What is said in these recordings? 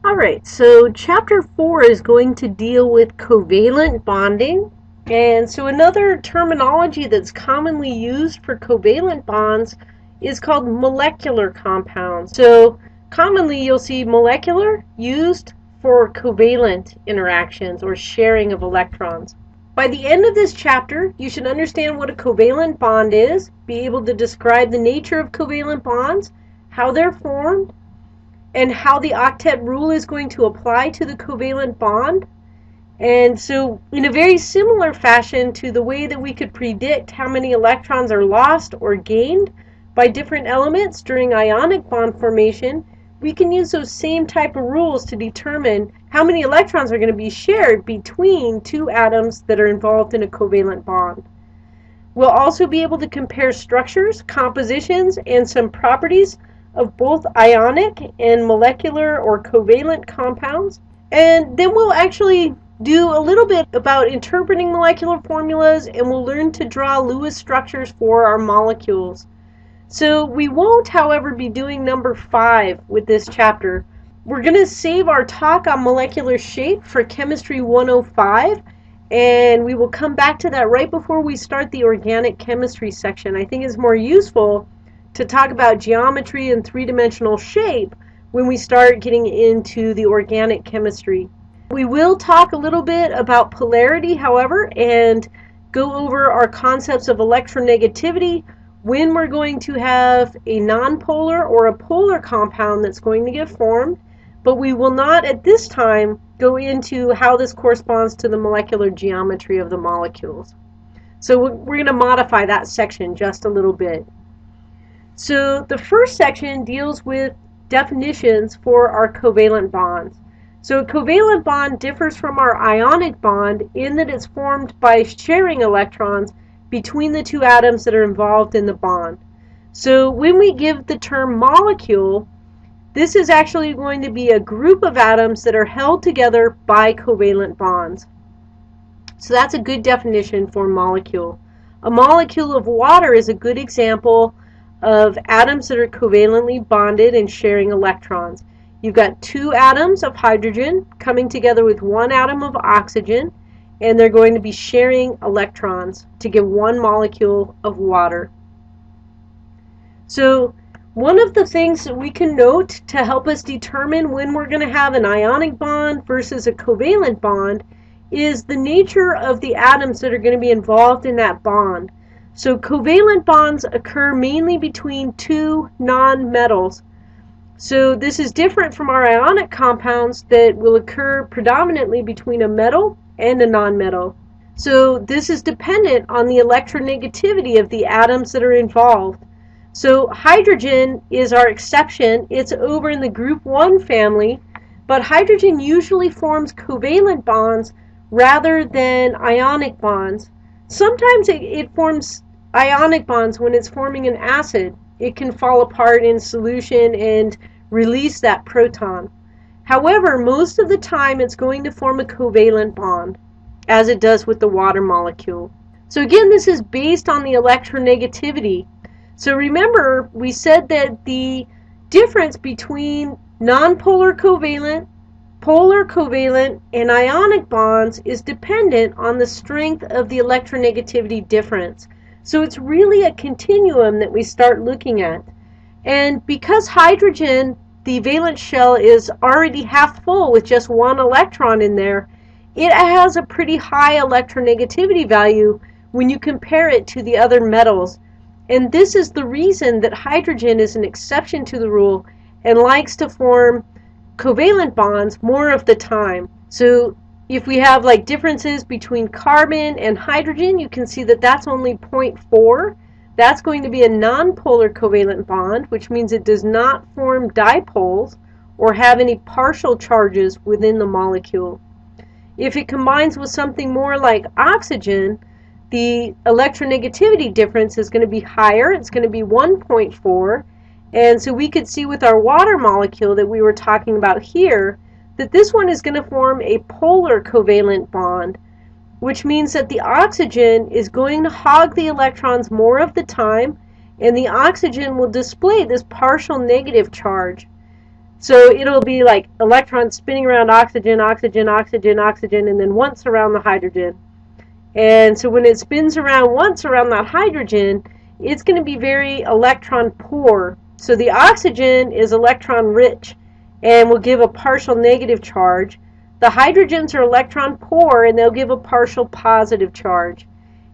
Alright, so chapter 4 is going to deal with covalent bonding. And so another terminology that's commonly used for covalent bonds is called molecular compounds. So commonly you'll see molecular used for covalent interactions or sharing of electrons. By the end of this chapter, you should understand what a covalent bond is, be able to describe the nature of covalent bonds, how they're formed, and how the octet rule is going to apply to the covalent bond. And so in a very similar fashion to the way that we could predict how many electrons are lost or gained by different elements during ionic bond formation, we can use those same type of rules to determine how many electrons are going to be shared between two atoms that are involved in a covalent bond. We'll also be able to compare structures, compositions, and some properties of both ionic and molecular or covalent compounds. And then we'll actually do a little bit about interpreting molecular formulas, and we'll learn to draw Lewis structures for our molecules. So we won't, however, be doing number 5 with this chapter. We're going to save our talk on molecular shape for Chemistry 105, and we will come back to that right before we start the organic chemistry section. I think it's more useful to talk about geometry and three-dimensional shape when we start getting into the organic chemistry. We will talk a little bit about polarity, however, and go over our concepts of electronegativity, when we're going to have a nonpolar or a polar compound that's going to get formed, but we will not at this time go into how this corresponds to the molecular geometry of the molecules. So we're going to modify that section just a little bit. So the first section deals with definitions for our covalent bonds. So a covalent bond differs from our ionic bond in that it's formed by sharing electrons between the two atoms that are involved in the bond. So when we give the term molecule, this is actually going to be a group of atoms that are held together by covalent bonds. So that's a good definition for molecule. A molecule of water is a good example of atoms that are covalently bonded and sharing electrons. You've got two atoms of hydrogen coming together with one atom of oxygen, and they're going to be sharing electrons to give one molecule of water. So one of the things that we can note to help us determine when we're going to have an ionic bond versus a covalent bond is the nature of the atoms that are going to be involved in that bond. So covalent bonds occur mainly between two non-metals. So this is different from our ionic compounds that will occur predominantly between a metal and a nonmetal. So this is dependent on the electronegativity of the atoms that are involved. So hydrogen is our exception. It's over in the group 1 family, but hydrogen usually forms covalent bonds rather than ionic bonds. Sometimes it forms ionic bonds when it's forming an acid. It can fall apart in solution and release that proton. However, most of the time it's going to form a covalent bond, as it does with the water molecule. So again, this is based on the electronegativity. So remember, we said that the difference between nonpolar covalent, polar covalent, and ionic bonds is dependent on the strength of the electronegativity difference. So it's really a continuum that we start looking at. And because hydrogen, the valence shell is already half full with just one electron in there, it has a pretty high electronegativity value when you compare it to the other metals. And this is the reason that hydrogen is an exception to the rule and likes to form covalent bonds more of the time. So if we have like differences between carbon and hydrogen, you can see that that's only 0.4. That's going to be a nonpolar covalent bond, which means it does not form dipoles or have any partial charges within the molecule. If it combines with something more like oxygen, the electronegativity difference is going to be higher. It's going to be 1.4. And so we could see with our water molecule that we were talking about here that this one is going to form a polar covalent bond, which means that the oxygen is going to hog the electrons more of the time, and the oxygen will display this partial negative charge. So it'll be like electrons spinning around oxygen, oxygen, oxygen, oxygen, and then once around the hydrogen. And so when it spins around once around that hydrogen, it's going to be very electron poor. So the oxygen is electron rich and will give a partial negative charge. The hydrogens are electron poor and they'll give a partial positive charge.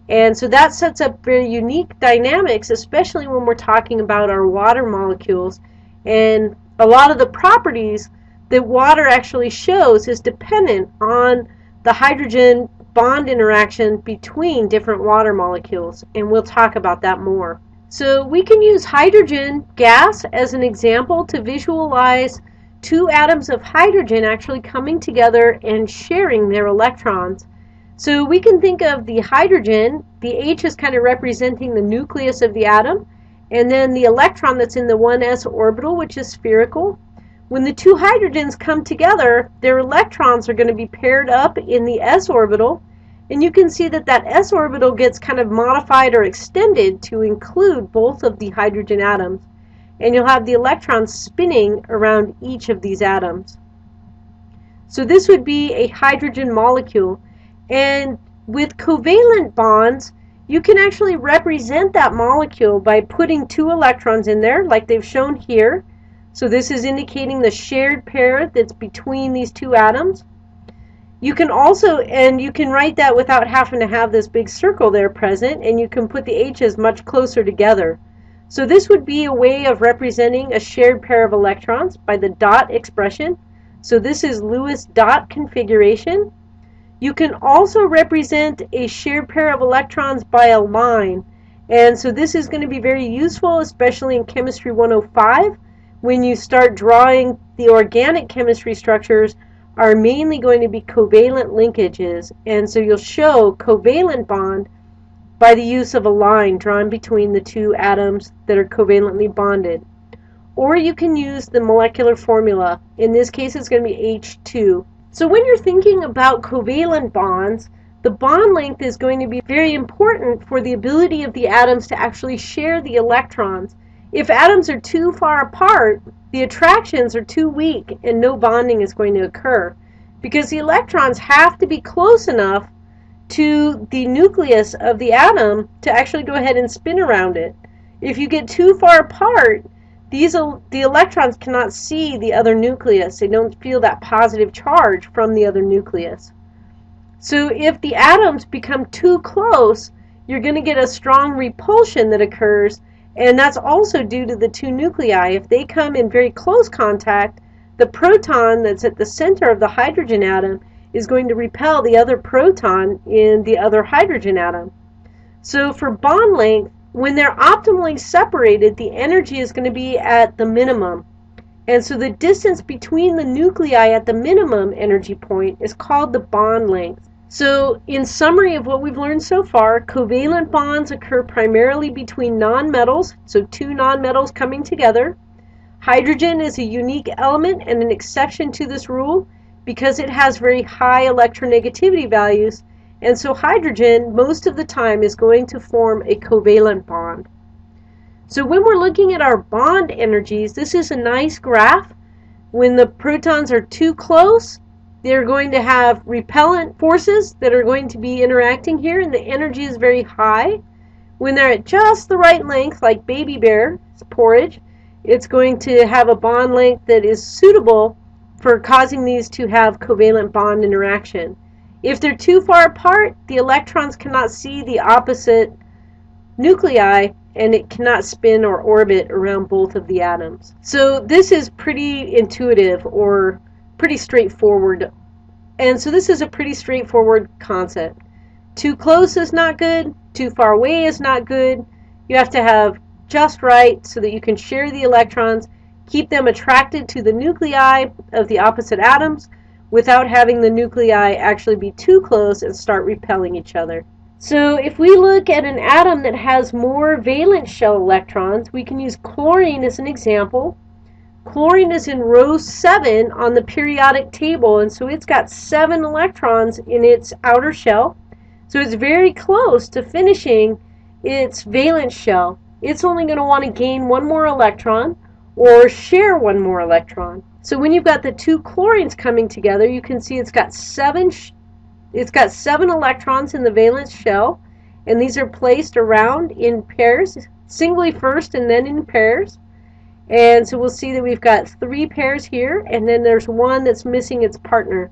And so that sets up very unique dynamics, especially when we're talking about our water molecules. And a lot of the properties that water actually shows is dependent on the hydrogen bond interaction between different water molecules. And we'll talk about that more. So we can use hydrogen gas as an example to visualize two atoms of hydrogen actually coming together and sharing their electrons. So we can think of the hydrogen, the H is kind of representing the nucleus of the atom, and then the electron that's in the 1s orbital, which is spherical. When the two hydrogens come together, their electrons are going to be paired up in the s orbital, and you can see that that s orbital gets kind of modified or extended to include both of the hydrogen atoms, and you'll have the electrons spinning around each of these atoms. So this would be a hydrogen molecule. And with covalent bonds, you can actually represent that molecule by putting two electrons in there, like they've shown here. So this is indicating the shared pair that's between these two atoms. You can also, and you can write that without having to have this big circle there present, and you can put the H's much closer together. So this would be a way of representing a shared pair of electrons by the dot expression. So this is Lewis dot configuration. You can also represent a shared pair of electrons by a line. And so this is going to be very useful, especially in Chemistry 105, when you start drawing the organic chemistry structures are mainly going to be covalent linkages. And so you'll show covalent bond by the use of a line drawn between the two atoms that are covalently bonded. Or you can use the molecular formula. In this case, it's going to be H2. So when you're thinking about covalent bonds, the bond length is going to be very important for the ability of the atoms to actually share the electrons. If atoms are too far apart, the attractions are too weak and no bonding is going to occur, because the electrons have to be close enough to the nucleus of the atom to actually go ahead and spin around it. If you get too far apart, the electrons cannot see the other nucleus. They don't feel that positive charge from the other nucleus. So if the atoms become too close, you're going to get a strong repulsion that occurs, and that's also due to the two nuclei. If they come in very close contact, the proton that's at the center of the hydrogen atom is going to repel the other proton in the other hydrogen atom. So for bond length, when they're optimally separated, the energy is going to be at the minimum. And so the distance between the nuclei at the minimum energy point is called the bond length. So in summary of what we've learned so far, covalent bonds occur primarily between nonmetals, so two nonmetals coming together. Hydrogen is a unique element and an exception to this rule because it has very high electronegativity values. And so hydrogen, most of the time, is going to form a covalent bond. So when we're looking at our bond energies, this is a nice graph. When the protons are too close, they're going to have repellent forces that are going to be interacting here, and the energy is very high. When they're at just the right length, like baby bear porridge, it's going to have a bond length that is suitable for causing these to have covalent bond interaction. If they're too far apart, the electrons cannot see the opposite nuclei and it cannot spin or orbit around both of the atoms. So this is pretty intuitive or pretty straightforward. And so this is a pretty straightforward concept. Too close is not good. Too far away is not good. You have to have just right so that you can share the electrons, keep them attracted to the nuclei of the opposite atoms, without having the nuclei actually be too close and start repelling each other. So if we look at an atom that has more valence shell electrons, we can use chlorine as an example. Chlorine is in row 7 on the periodic table, and so it's got 7 electrons in its outer shell. So it's very close to finishing its valence shell. It's only going to want to gain one more electron, or share one more electron. So when you've got the two chlorines coming together, you can see it's got seven electrons in the valence shell, and these are placed around in pairs, singly first and then in pairs. And so we'll see that we've got 3 pairs here, and then there's one that's missing its partner.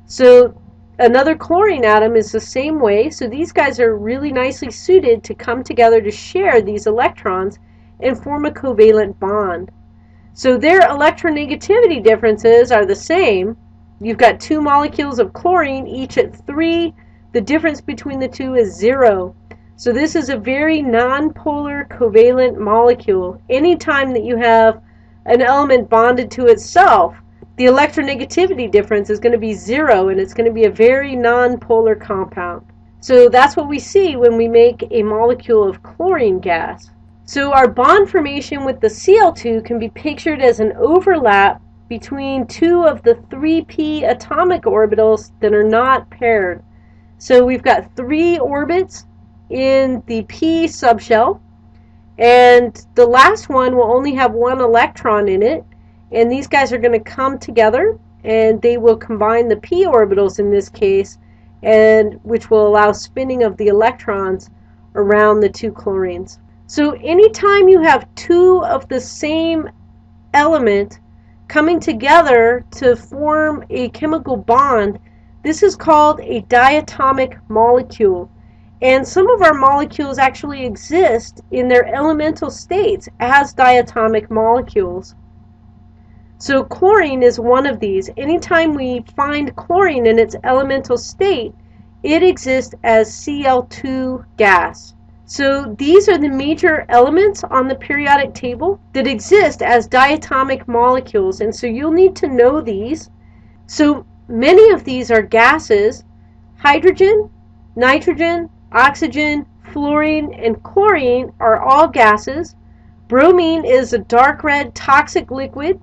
So another chlorine atom is the same way. So these guys are really nicely suited to come together to share these electrons and form a covalent bond. So their electronegativity differences are the same. You've got 2 molecules of chlorine, each at 3. The difference between the two is 0. So this is a very nonpolar covalent molecule. Anytime that you have an element bonded to itself, the electronegativity difference is going to be 0, and it's going to be a very nonpolar compound. So that's what we see when we make a molecule of chlorine gas. So our bond formation with the Cl2 can be pictured as an overlap between 2 of the 3p atomic orbitals that are not paired. So we've got 3 orbits in the p subshell, and the last one will only have 1 electron in it, and these guys are going to come together and they will combine the p orbitals in this case, and which will allow spinning of the electrons around the 2 chlorines. So anytime you have 2 of the same element coming together to form a chemical bond, this is called a diatomic molecule. And some of our molecules actually exist in their elemental states as diatomic molecules. So chlorine is one of these. Anytime we find chlorine in its elemental state, it exists as Cl2 gas. So these are the major elements on the periodic table that exist as diatomic molecules, and so you'll need to know these. So many of these are gases. Hydrogen, nitrogen, oxygen, fluorine, and chlorine are all gases. Bromine is a dark red toxic liquid,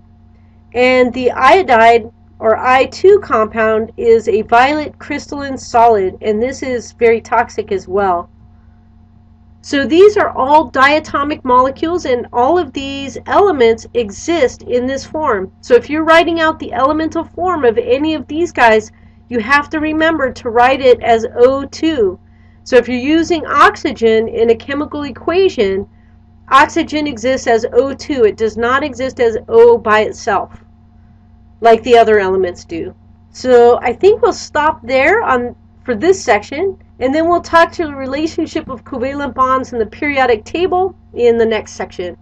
and the iodide or I2 compound is a violet crystalline solid, and this is very toxic as well. So these are all diatomic molecules, and all of these elements exist in this form. So if you're writing out the elemental form of any of these guys, you have to remember to write it as O2. So if you're using oxygen in a chemical equation, oxygen exists as O2. It does not exist as O by itself, like the other elements do. So I think we'll stop there for this section, and then we'll talk to the relationship of covalent bonds in the periodic table in the next section.